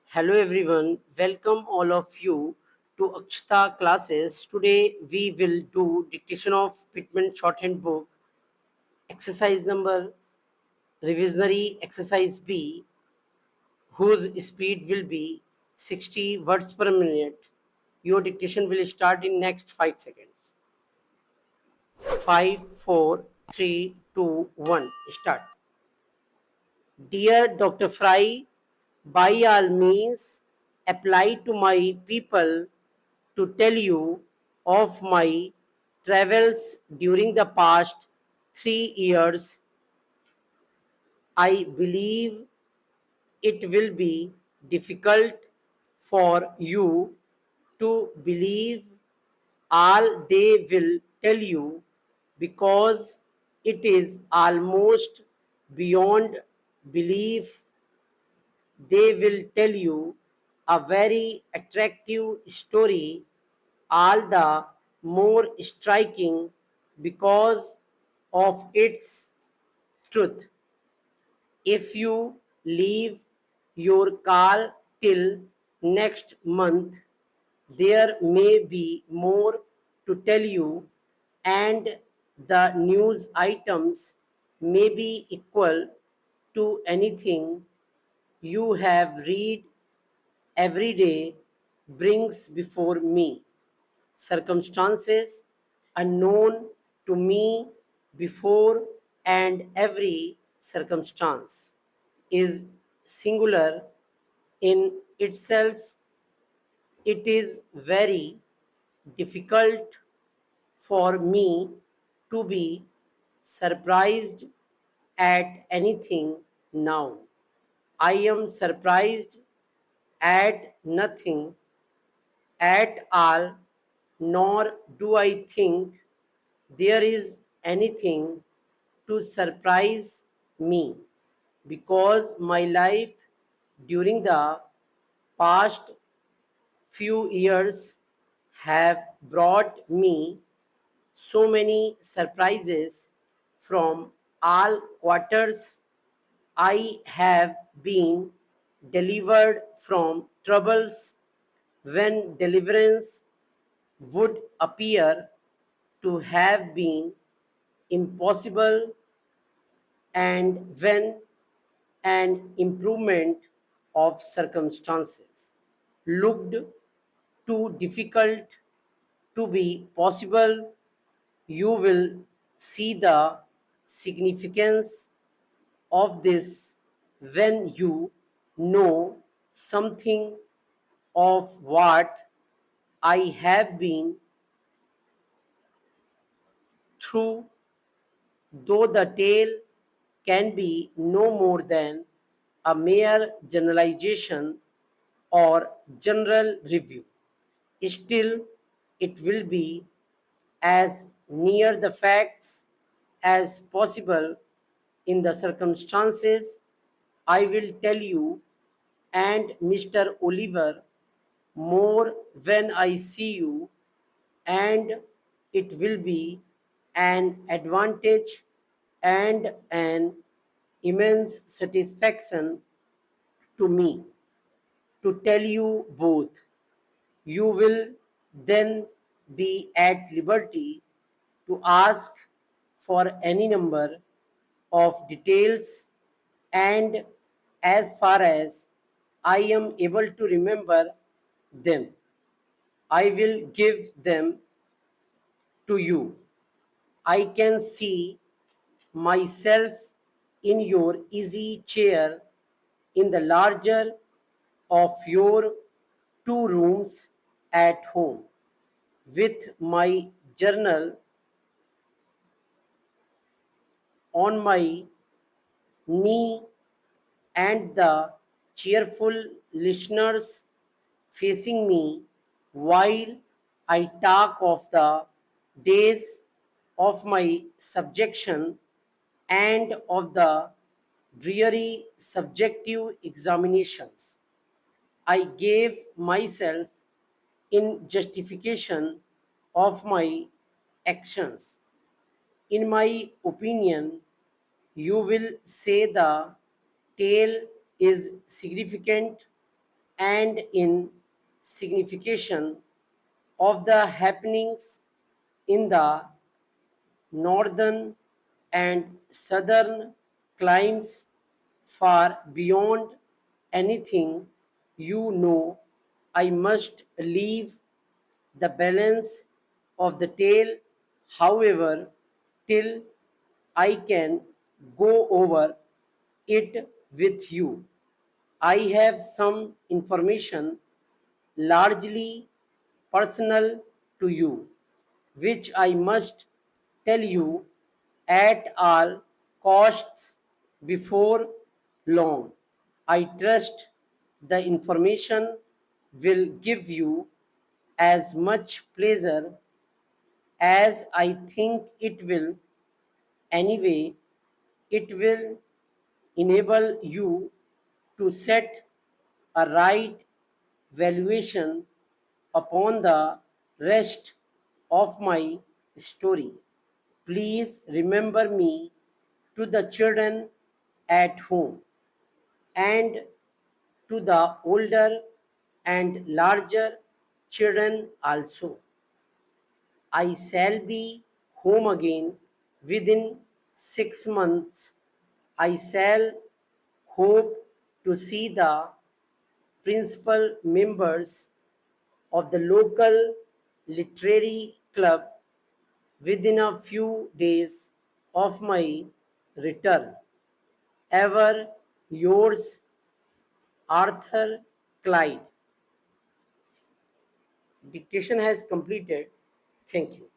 Hello everyone, welcome all of you to Akshita classes. Today we will do dictation of Pitman shorthand book, exercise number revisionary exercise B, whose speed will be 60 words per minute. Your dictation will start in next 5 seconds. 5, 4, 3, 2, 1. Start. Dear Dr. Fry, by all means, apply to my people to tell you of my travels during the past 3 years. I believe it will be difficult for you to believe all they will tell you because it is almost beyond belief. They will tell you a very attractive story, all the more striking because of its truth. If you leave your call till next month, there may be more to tell you, and the news items may be equal to anything you have read every day brings before me circumstances unknown to me before, and every circumstance is singular in itself. It is very difficult for me to be surprised at anything now. I am surprised at nothing at all, nor do I think there is anything to surprise me, because my life during the past few years have brought me so many surprises from all quarters. I have been delivered from troubles when deliverance would appear to have been impossible, and when an improvement of circumstances looked too difficult to be possible. You will see the significance of this when you know something of what I have been through, though the tale can be no more than a mere generalization or general review. Still, it will be as near the facts as possible in the circumstances I will tell you, and Mr. Oliver, more when I see you, and it will be an advantage and an immense satisfaction to me to tell you both. You will then be at liberty to ask for any number of details, and as far as I am able to remember them, I will give them to you. I can see myself in your easy chair in the larger of your two rooms at home, with my journal on my knee and the cheerful listeners facing me while I talk of the days of my subjection and of the dreary subjective examinations I gave myself in justification of my actions. In my opinion, you will say the tale is significant and in signification of the happenings in the northern and southern climes far beyond anything you know. I must leave the balance of the tale, however, till I can go over it with you. I have some information largely personal to you, which I must tell you at all costs before long. I trust the information will give you as much pleasure as I think it will. Anyway, it will enable you to set a right valuation upon the rest of my story. Please remember me to the children at home and to the older and larger children also. I shall be home again within 6 months. I shall hope to see the principal members of the local literary club within a few days of my return. Ever yours, Arthur Clyde. Dictation has completed. Thank you.